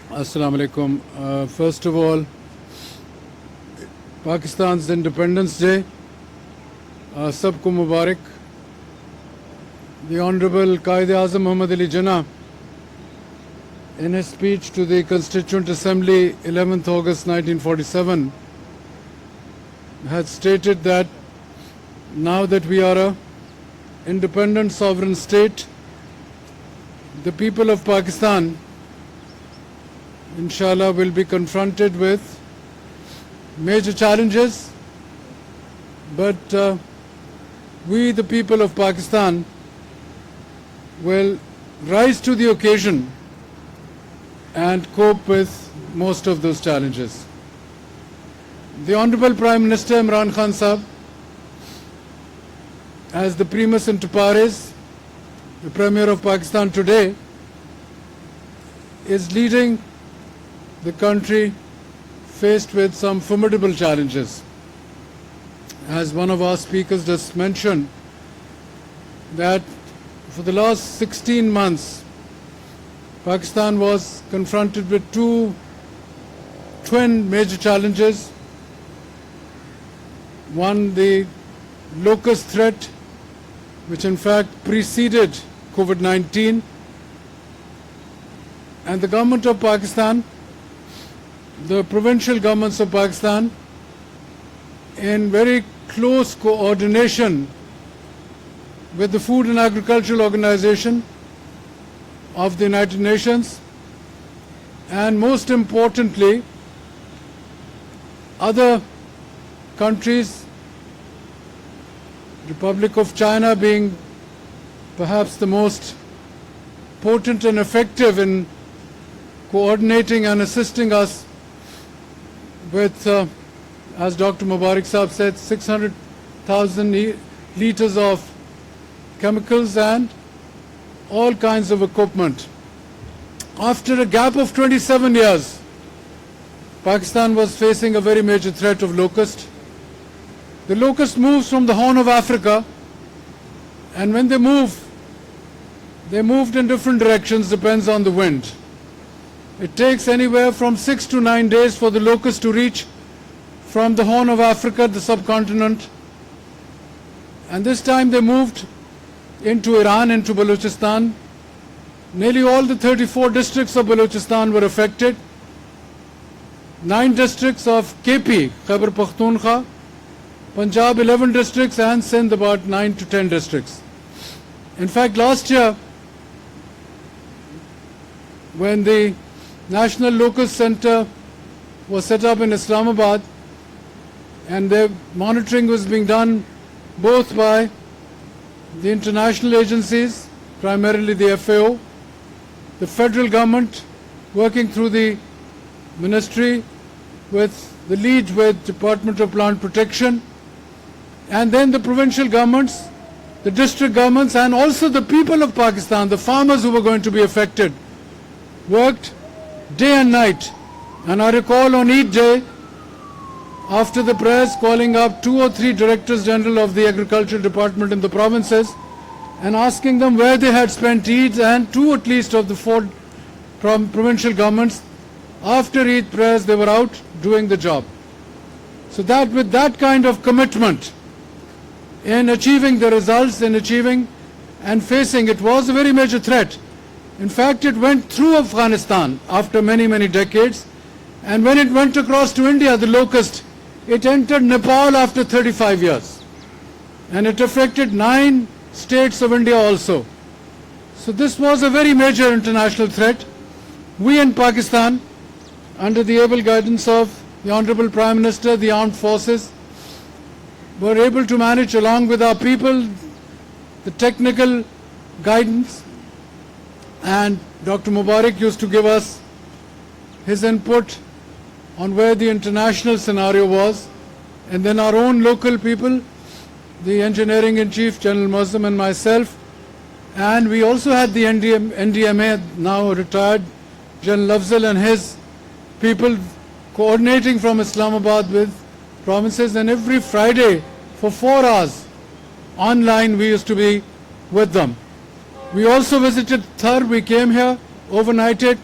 Assalamu alaikum. First of all, Pakistan's Independence Day, sabko Mubarak. The Honorable Qaid-e-Azam Muhammad Ali Jinnah, in his speech to the Constituent Assembly 11th August 1947, had stated that now that we are a independent sovereign state, the people of Pakistan, inshallah, will be confronted with major challenges, but we, the people of Pakistan, will rise to the occasion and cope with most of those challenges. The Honorable Prime Minister Imran Khan Sahab, as the primus inter pares, the Premier of Pakistan today, is leading the country faced with some formidable challenges. As one of our speakers just mentioned, that for the last 16 months, Pakistan was confronted with two twin major challenges. One, the locust threat, which in fact preceded COVID-19, and the government of Pakistan, the provincial governments of Pakistan, in very close coordination with the Food and Agricultural Organization of the United Nations, and most importantly, other countries, Republic of China being perhaps the most potent and effective in coordinating and assisting us with, as Dr. Mubarak Saab said, 600,000 liters of chemicals and all kinds of equipment. After a gap of 27 years, Pakistan was facing a very major threat of locust. The locust moves from the Horn of Africa, and when they moved in different directions, depends on the wind. It takes anywhere from 6 to 9 days for the locust to reach from the Horn of Africa, the subcontinent, and this time they moved into Iran, into Balochistan. Nearly all the 34 districts of Balochistan were affected. 9 districts of KP, Khyber Pakhtunkhwa, Punjab 11 districts, and Sindh about 9 to 10 districts. In fact, last year, when the National Locust Center was set up in Islamabad, and the monitoring was being done both by the international agencies, primarily the FAO, the federal government working through the ministry with the lead with Department of Plant Protection, and then the provincial governments, the district governments, and also the people of Pakistan, the farmers who were going to be affected, worked day and night. And I recall on Eid Day, after the prayers, calling up 2 or 3 directors general of the agricultural department in the provinces and asking them where they had spent Eid, and 2 at least of the 4 provincial governments, after Eid prayers, they were out doing the job. So that with that kind of commitment in achieving the results, in achieving and facing, it was a very major threat. In fact, it went through Afghanistan after many, many decades, and when it went across to India, the locust, it entered Nepal after 35 years, and it affected 9 states of India also. So this was a very major international threat. We in Pakistan, under the able guidance of the Honorable Prime Minister, the armed forces, were able to manage, along with our people, the technical guidance, and Dr. Mubarak used to give us his input on where the international scenario was, and then our own local people, the engineering-in-chief, General Muazzam, and myself, and we also had the NDMA, now retired, General Afzal and his people, coordinating from Islamabad with provinces, and every Friday for 4 hours online we used to be with them. We also visited Thar. We came here, overnighted,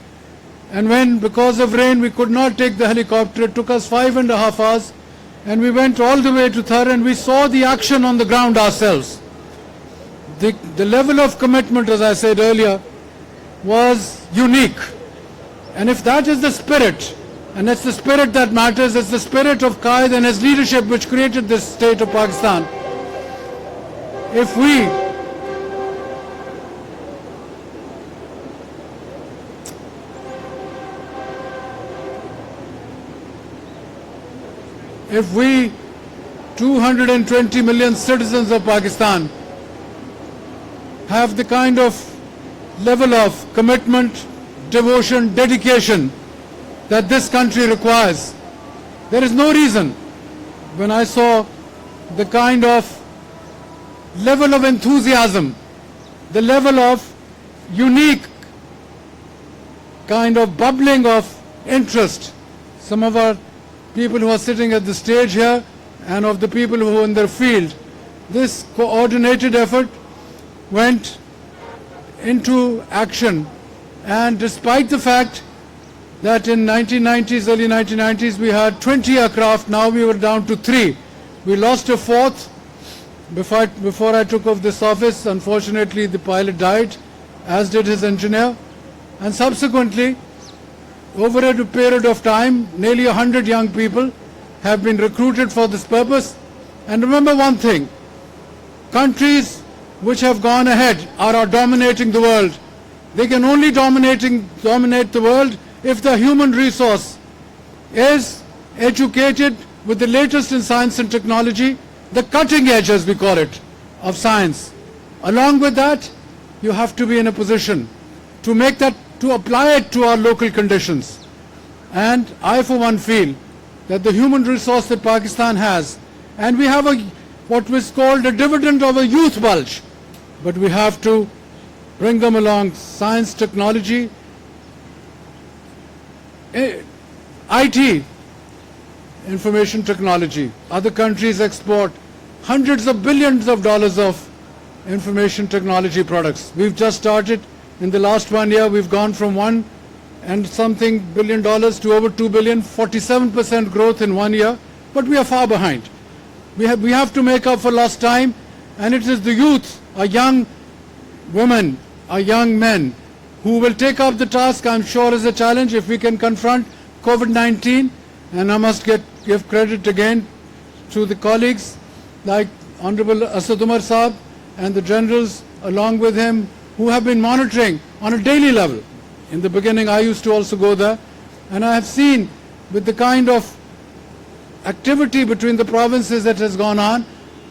And when, because of rain, we could not take the helicopter, it took us 5.5 hours, and we went all the way to Thar and we saw the action on the ground ourselves. The level of commitment, as I said earlier, was unique. And if that is the spirit, and it's the spirit that matters, it's the spirit of Qaid and his leadership which created this state of Pakistan. If we 220 million citizens of Pakistan have the kind of level of commitment, devotion, dedication that this country requires, there is no reason, when I saw the kind of level of enthusiasm, the level of unique kind of bubbling of interest, some of our people who are sitting at the stage here and of the people who are in their field, this coordinated effort went into action. And despite the fact that in 1990s, early 1990s, we had 20 aircraft, now we were down to 3. We lost a fourth before I took off this office. Unfortunately, the pilot died, as did his engineer. And subsequently, over a period of time, nearly 100 young people have been recruited for this purpose. And remember one thing, countries which have gone ahead are dominating the world. They can only dominate the world if the human resource is educated with the latest in science and technology, the cutting edge, as we call it, of science. Along with that, you have to be in a position to make that, to apply it to our local conditions. And I for one feel that the human resource that Pakistan has, and we have what was called a dividend of a youth bulge, but we have to bring them along. Science, technology, IT, information technology. Other countries export hundreds of billions of dollars of information technology products. We've just started. In the last 1 year, we've gone from $1 and something billion to over $2 billion, 47% growth in 1 year, but we are far behind. We have to make up for lost time, and it is the youth, our young women, our young men, who will take up the task. I'm sure is a challenge if we can confront COVID-19, and I must give credit again to the colleagues like Honorable Asad Umar Saab and the generals along with him, who have been monitoring on a daily level. In the beginning, I used to also go there, and I have seen with the kind of activity between the provinces that has gone on,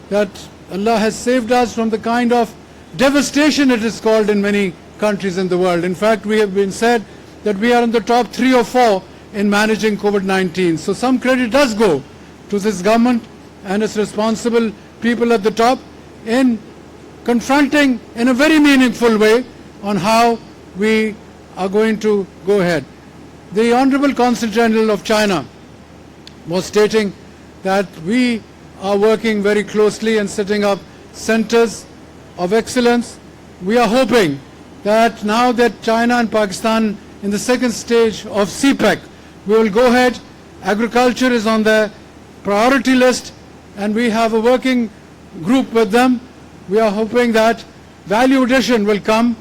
that Allah has saved us from the kind of devastation it is called in many countries in the world. In fact, we have been said that we are in the top 3 or 4 in managing COVID-19. So some credit does go to this government and its responsible people at the top in confronting in a very meaningful way on how we are going to go ahead. The Honorable Consul General of China was stating that we are working very closely and setting up centers of excellence. We are hoping that now that China and Pakistan in the second stage of CPEC, we will go ahead. Agriculture is on the priority list, and we have a working group with them. We are hoping that value addition will come,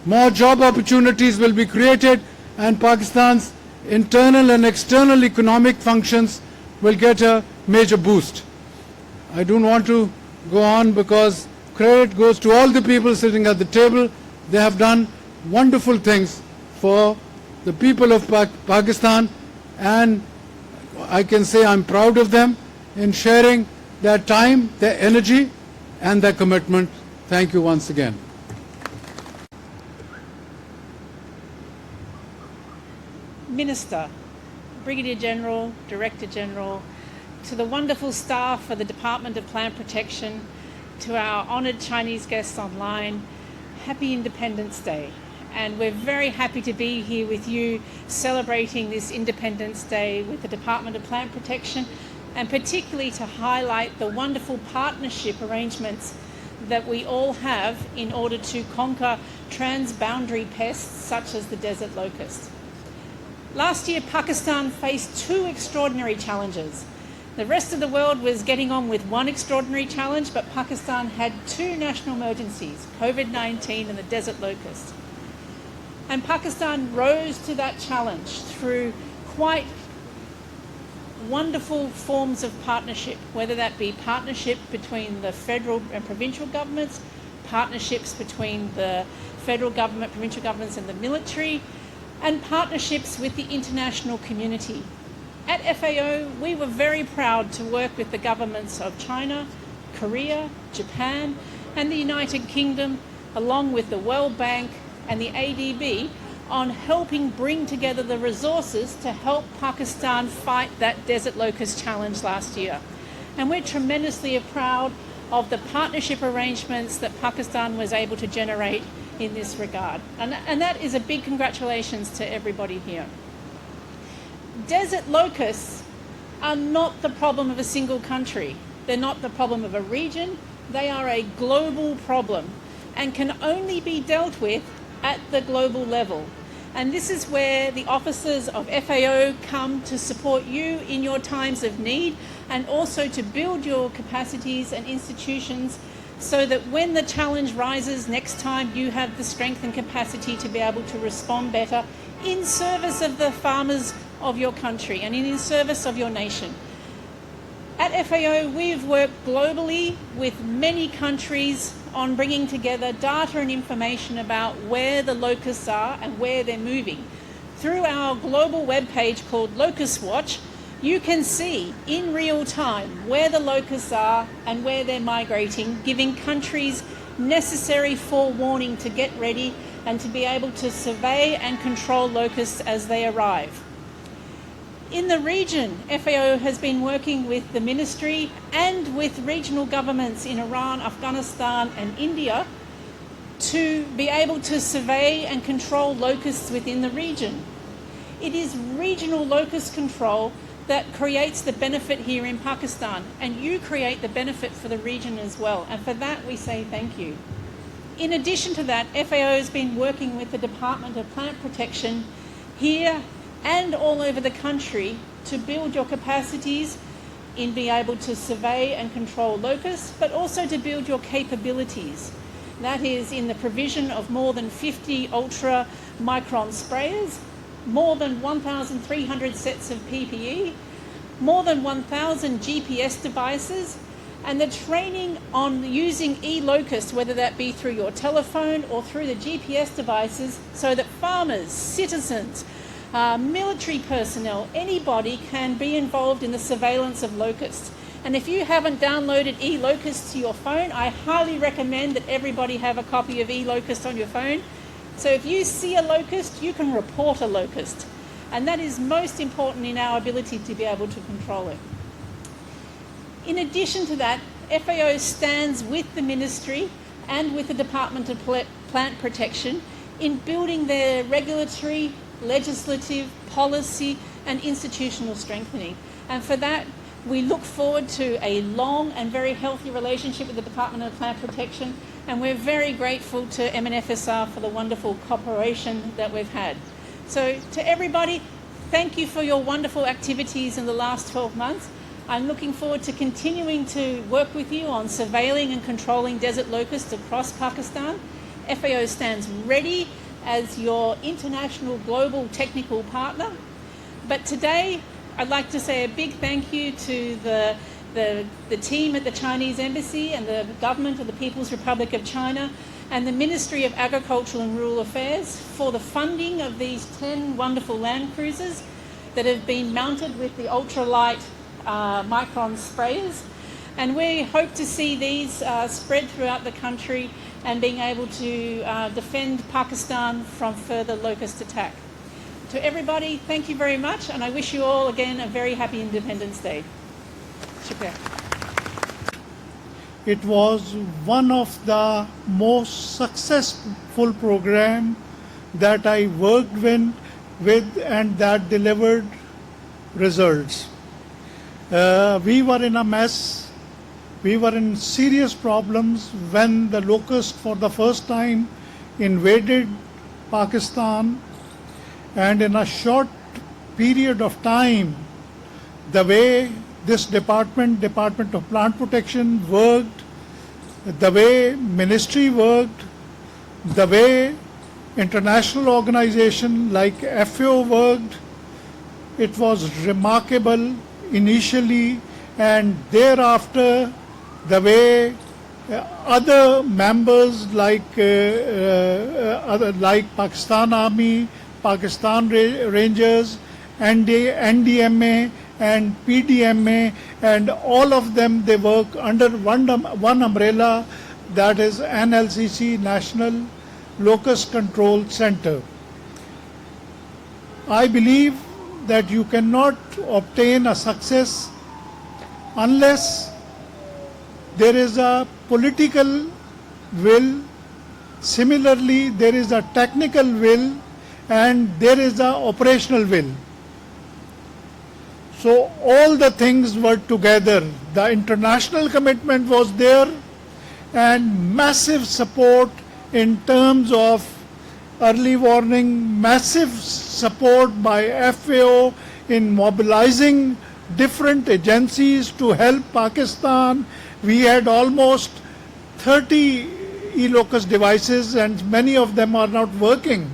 more job opportunities will be created, and Pakistan's internal and external economic functions will get a major boost. I don't want to go on because credit goes to all the people sitting at the table. They have done wonderful things for the people of Pakistan, and I can say I'm proud of them in sharing their time, their energy, and their commitment. Thank you once again. Minister, Brigadier General, Director General, to the wonderful staff of the Department of Plant Protection, to our honoured Chinese guests online, Happy Independence Day. And we're very happy to be here with you celebrating this Independence Day with the Department of Plant Protection, and particularly to highlight the wonderful partnership arrangements that we all have in order to conquer transboundary pests such as the desert locust. Last year, Pakistan faced two extraordinary challenges. The rest of the world was getting on with one extraordinary challenge, but Pakistan had two national emergencies, COVID-19 and the desert locust. And Pakistan rose to that challenge through quite wonderful forms of partnership, whether that be partnership between the federal and provincial governments, partnerships between the federal government, provincial governments and the military, and partnerships with the international community. At FAO, we were very proud to work with the governments of China, Korea, Japan, and the United Kingdom, along with the World Bank and the ADB, on helping bring together the resources to help Pakistan fight that desert locust challenge last year. And we're tremendously proud of the partnership arrangements that Pakistan was able to generate in this regard. And that is a big congratulations to everybody here. Desert locusts are not the problem of a single country. They're not the problem of a region. They are a global problem and can only be dealt with at the global level. And this is where the officers of FAO come to support you in your times of need, and also to build your capacities and institutions so that when the challenge rises next time, you have the strength and capacity to be able to respond better in service of the farmers of your country and in service of your nation. At FAO, we've worked globally with many countries on bringing together data and information about where the locusts are and where they're moving. Through our global webpage called Locust Watch, you can see in real time where the locusts are and where they're migrating, giving countries necessary forewarning to get ready and to be able to survey and control locusts as they arrive. In the region, FAO has been working with the ministry and with regional governments in Iran, Afghanistan and India to be able to survey and control locusts within the region. It is regional locust control that creates the benefit here in Pakistan, and you create the benefit for the region as well, and for that we say thank you. In addition to that, FAO has been working with the Department of Plant Protection here and all over the country to build your capacities in being able to survey and control locusts, but also to build your capabilities. That is in the provision of more than 50 ultra micron sprayers, more than 1,300 sets of PPE, more than 1,000 GPS devices, and the training on using e-locust, whether that be through your telephone or through the GPS devices, so that farmers, citizens, military personnel, anybody can be involved in the surveillance of locusts. And if you haven't downloaded e-locust to your phone, I highly recommend that everybody have a copy of e-locust on your phone. So if you see a locust, you can report a locust. And that is most important in our ability to be able to control it. In addition to that, FAO stands with the ministry and with the Department of Plant Protection in building their regulatory, legislative, policy and institutional strengthening. And for that, we look forward to a long and very healthy relationship with the Department of Plant Protection, and we're very grateful to MNFSR for the wonderful cooperation that we've had. So to everybody, thank you for your wonderful activities in the last 12 months. I'm looking forward to continuing to work with you on surveilling and controlling desert locusts across Pakistan. FAO stands ready as your international global technical partner. But today, I'd like to say a big thank you to the team at the Chinese Embassy and the government of the People's Republic of China and the Ministry of Agricultural and Rural Affairs for the funding of these 10 wonderful land cruisers that have been mounted with the ultralight micron sprayers. And we hope to see these spread throughout the country and being able to defend Pakistan from further locust attack. To everybody, thank you very much, and I wish you all again a very happy Independence Day. Shukriya. It was one of the most successful program that I worked with and that delivered results. We were in a mess. We were in serious problems when the locust for the first time invaded Pakistan, and in a short period of time, the way this Department of Plant Protection worked, the way ministry worked, the way international organization like FAO worked, it was remarkable initially, and thereafter the way other members like Pakistan Army, Pakistan Rangers, NDMA and PDMA, and all of them, they work under one umbrella, that is NLCC, National Locust Control Center. I believe that you cannot obtain a success unless there is a political will, similarly there is a technical will, and there is a operational will. So all the things were together. The international commitment was there, and massive support in terms of early warning, massive support by FAO in mobilizing different agencies to help Pakistan. We had almost 30 e-locust devices, and many of them are not working.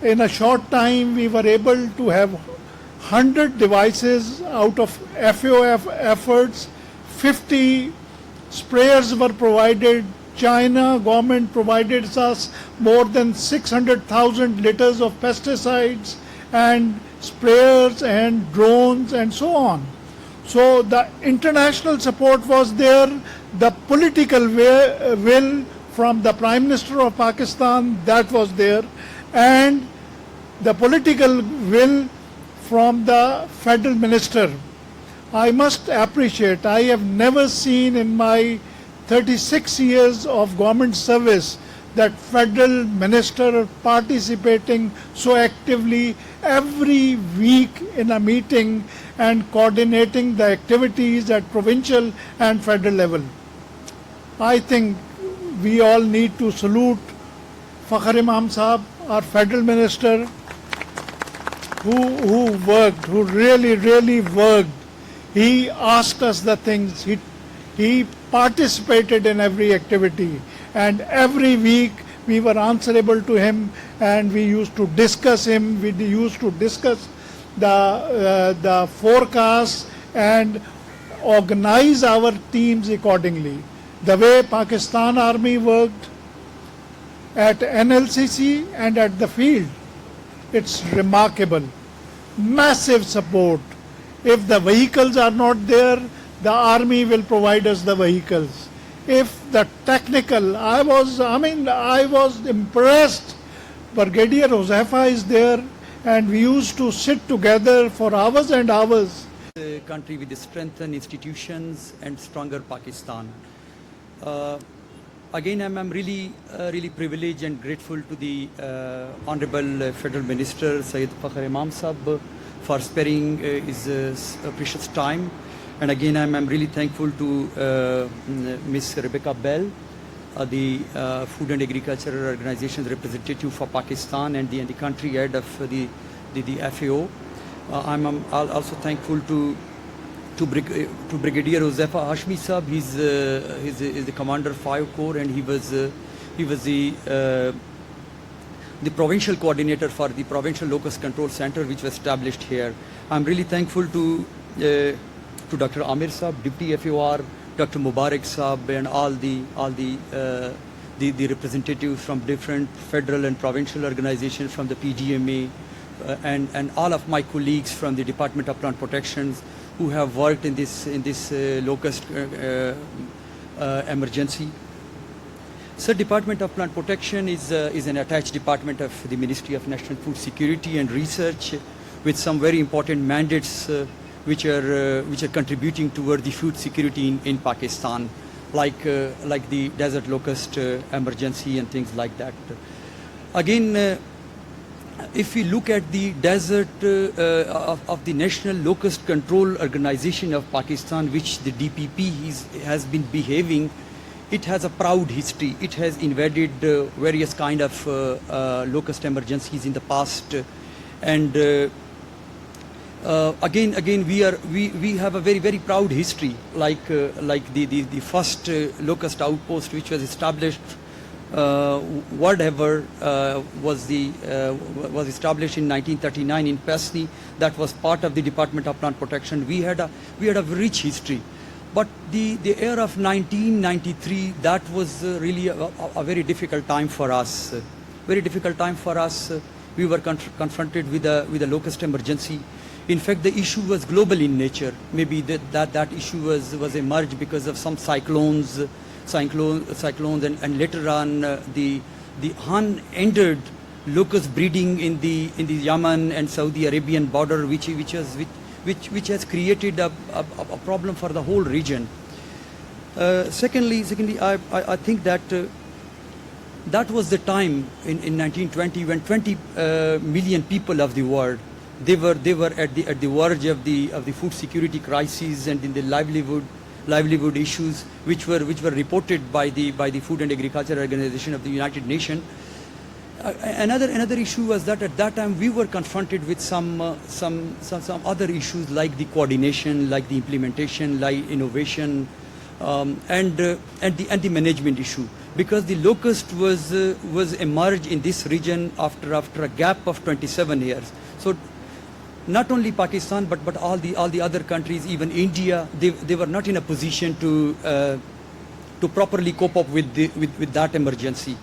In a short time, we were able to have 100 devices out of FAO efforts. 50 sprayers were provided. China government provided us more than 600,000 liters of pesticides and sprayers and drones and so on. So the international support was there, the political will from the Prime Minister of Pakistan, that was there, and the political will from the Federal Minister. I must appreciate, I have never seen in my 36 years of government service that Federal Minister participating so actively every week in a meeting and coordinating the activities at provincial and federal level. I think we all need to salute Fakhar Imam Sahab, our Federal Minister, who worked, who really worked. He asked us the things, he participated in every activity, and every week we were answerable to him, and we used to discuss him, we used to discuss the forecast and organize our teams accordingly. The way Pakistan Army worked at NLCC and at the field, it's remarkable. Massive support. If the vehicles are not there, the army will provide us the vehicles. If the technical, I was impressed. Brigadier Josefa is there, and we used to sit together for hours and hours. A country with strengthened institutions and stronger Pakistan. Again, I'm really privileged and grateful to the Honorable Federal Minister Syed Fakhar Imam Sahab for sparing his precious time. And again, I'm really thankful to Ms. Rebecca Bell, the Food and Agriculture Organization's representative for Pakistan and the country head of the FAO. I'm also thankful to Brigadier Josefa Hashmi Sahab. He's the commander of 5 Corps, and he was the provincial coordinator for the Provincial Locust Control Center, which was established here. I'm really thankful to Dr. Ameer Sahab, Deputy FOR, Dr. Mubarak Sahab, and all the representatives from different federal and provincial organizations, from the PGMA, and all of my colleagues from the Department of Plant Protection who have worked in this locust emergency. So Department of Plant Protection is an attached department of the Ministry of National Food Security and Research, with some very important mandates which are contributing toward the food security in Pakistan, like the desert locust emergency and things like that. Again, if we look at the desert of the National Locust Control Organization of Pakistan, which the DPP has been behaving, it has a proud history. It has invaded various kind of locust emergencies in the past, and Again, we have a very proud history, like the first locust outpost which was established world ever was established in 1939 in Pesny. That was part of the Department of Plant Protection. We had a rich history, but the year of 1993, that was really a very difficult time for us. Very difficult time for us. We were confronted with a locust emergency. In fact, the issue was global in nature. Maybe that issue was emerged because of some cyclones, and later on the unended locust breeding in the Yemen and Saudi Arabian border, which has created a problem for the whole region. Secondly, I think that that was the time in 1920 when 20 million people of the world, they were at the verge of the food security crisis and in the livelihood issues which were reported by the Food and Agriculture Organization of the United Nations. Another issue was that at that time we were confronted with some other issues like the coordination, like the implementation, like innovation, and the management issue, because the locust was emerged in this region after a gap of 27 years. So not only Pakistan but all the other countries, even India, they were not in a position to properly cope up with that emergency.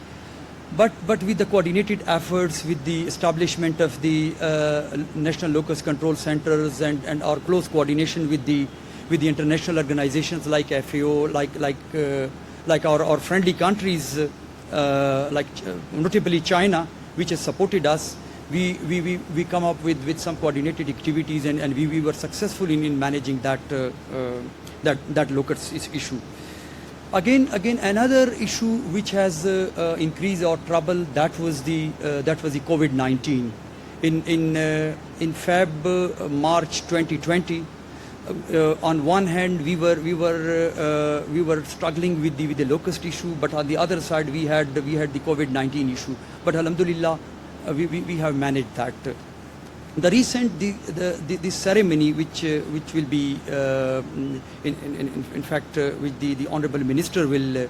But with the coordinated efforts, with the establishment of the national locust control centers and our close coordination with the international organizations like FAO, like our friendly countries, like notably China, which has supported us, we come up with some coordinated activities, and we were successful in managing that locust issue. Again, another issue which has increased our trouble, that was the COVID-19. In March 2020, on one hand we were struggling with the locust issue, but on the other side we had the COVID-19 issue. But alhamdulillah, we have managed that. The recent the ceremony which will be in fact which the honorable minister will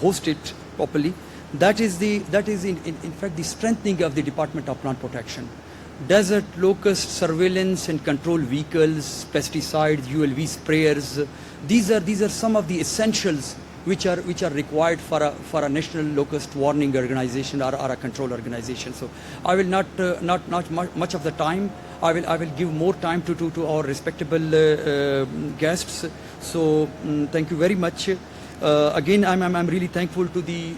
host it properly. That is in fact the strengthening of the Department of Plant Protection. Desert locust surveillance and control vehicles, pesticides, ULV sprayers. These are some of the essentials which are required for a national locust warning organization or a control organization. So I will not much of the time. I will give more time to our respectable guests. So thank you very much. Again, I'm really thankful to the